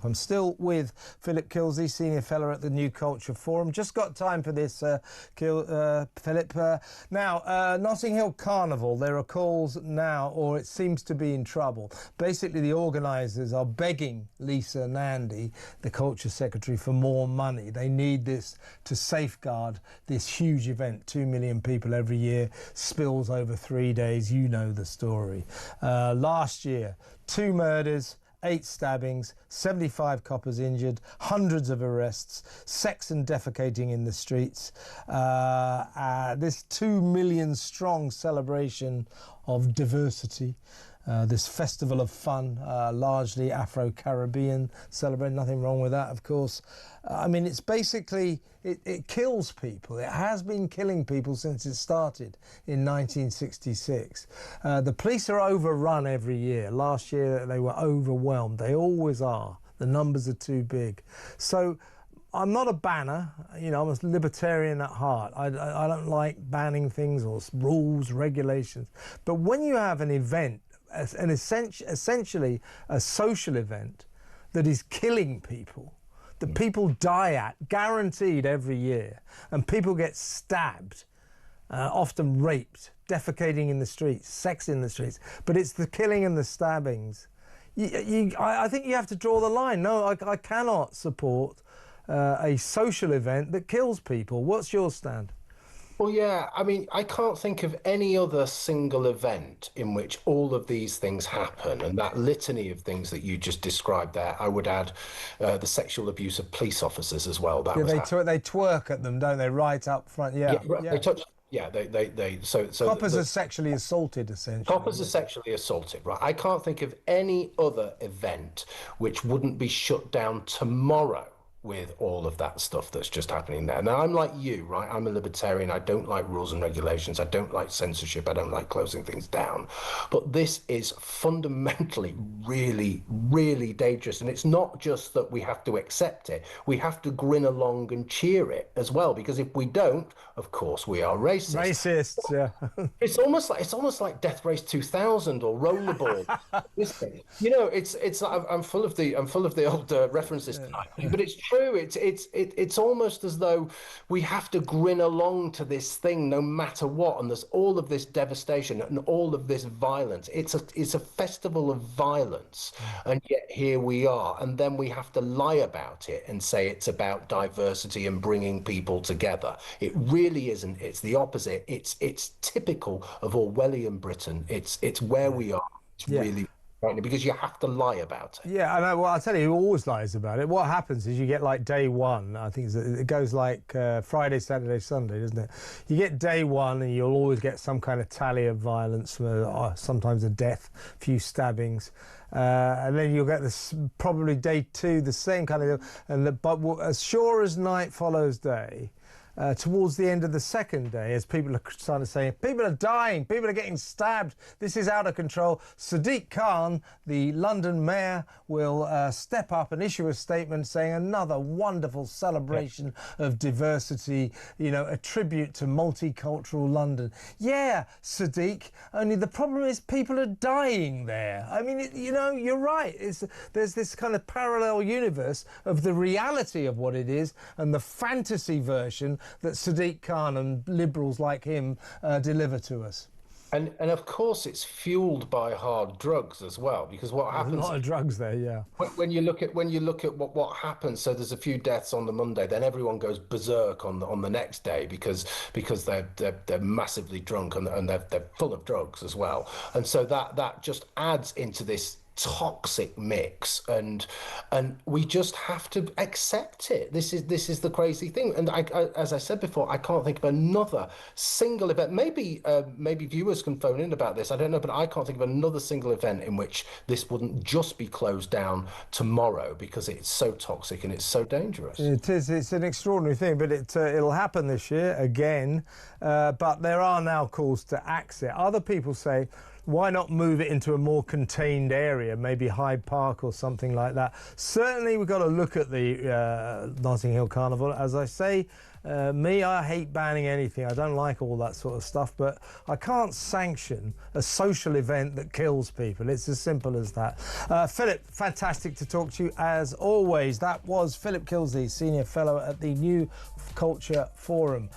I'm still with Philip Kilsey, Senior Fellow at the New Culture Forum. Just got time for this, Philip. Now, Notting Hill Carnival, there are calls now, or it seems to be in trouble. Basically, the organisers are begging Lisa Nandy, the Culture Secretary, for more money. They need this to safeguard this huge event. 2 million people every year, spills over 3 days. You know the story. Last year, 2 murders, 8 stabbings, 75 coppers injured, hundreds of arrests, sex and defecating in the streets. This 2 million strong celebration of diversity, this festival of fun, largely Afro-Caribbean celebrate, nothing wrong with that, of course. I mean, it's basically, it kills people. It has been killing people since it started in 1966. The police are overrun every year. Last year they were overwhelmed. They always are. The numbers are too big. So I'm not a banner, you know, I'm a libertarian at heart. I don't like banning things or rules, regulations. But when you have an event, essentially a social event that is killing people, that people die at, guaranteed every year, and people get stabbed, often raped, defecating in the streets, sex in the streets, but it's the killing and the stabbings. I think you have to draw the line. No, I cannot support a social event that kills people. What's your stand? Well, yeah, I mean, I can't think of any other single event in which all of these things happen, and that litany of things that you just described there. I would add the sexual abuse of police officers as well. That they twerk at them, don't they? Right up front. Yeah, they touch. Yeah, so coppers are sexually assaulted, essentially. Coppers are sexually assaulted, right? I can't think of any other event which wouldn't be shut down tomorrow with all of that stuff that's just happening there. Now, I'm like you, right? I'm a libertarian. I don't like rules and regulations. I don't like censorship. I don't like closing things down. But this is fundamentally really, really dangerous. And it's not just that we have to accept it. We have to grin along and cheer it as well, because if we don't, of course, we are racist. Racists, yeah. It's almost like Death Race 2000 or Rollerball. This thing, you know, it's like I'm full of the old references tonight, but it's true. It's almost as though we have to grin along to this thing no matter what, and there's all of this devastation and all of this violence. It's a festival of violence, and yet here we are, and then we have to lie about it and say it's about diversity and bringing people together. It really isn't. It's the opposite. It's typical of Orwellian Britain. It's where we are. It's really right, because you have to lie about it. Yeah, I know. Well, I'll tell you who always lies about it. What happens is you get like day one. I think it goes like Friday, Saturday, Sunday, doesn't it? You get day one and you'll always get some kind of tally of violence, sometimes a death, a few stabbings. And then you'll get this probably day two, the same kind of, but as sure as night follows day, towards the end of the second day, as people are starting to say, people are dying, people are getting stabbed, this is out of control, Sadiq Khan, the London mayor, will step up and issue a statement saying another wonderful celebration of diversity, you know, a tribute to multicultural London. Yeah, Sadiq, only the problem is people are dying there. I mean, you know, you're right. There's this kind of parallel universe of the reality of what it is and the fantasy version that Sadiq Khan and liberals like him deliver to us. And of course it's fueled by hard drugs as well, because what happens, a lot of drugs there, yeah. When you look at what happens, so there's a few deaths on the Monday, then everyone goes berserk on the next day because they're massively drunk and they're full of drugs as well, and so that just adds into this toxic mix, and we just have to accept it. This is the crazy thing, and as I said before, I can't think of another single event. Maybe viewers can phone in about this, I don't know, but I can't think of another single event in which this wouldn't just be closed down tomorrow, because it's so toxic and it's so dangerous. It is. It's an extraordinary thing, but it'll happen this year again. But there are now calls to axe it. Other people say, why not move it into a more contained area, maybe Hyde Park or something like that? Certainly we've got to look at the Notting Hill Carnival. As I say, I hate banning anything. I don't like all that sort of stuff, but I can't sanction a social event that kills people. It's as simple as that. Philip, fantastic to talk to you as always. That was Philip Kilsey, Senior Fellow at the New Culture Forum.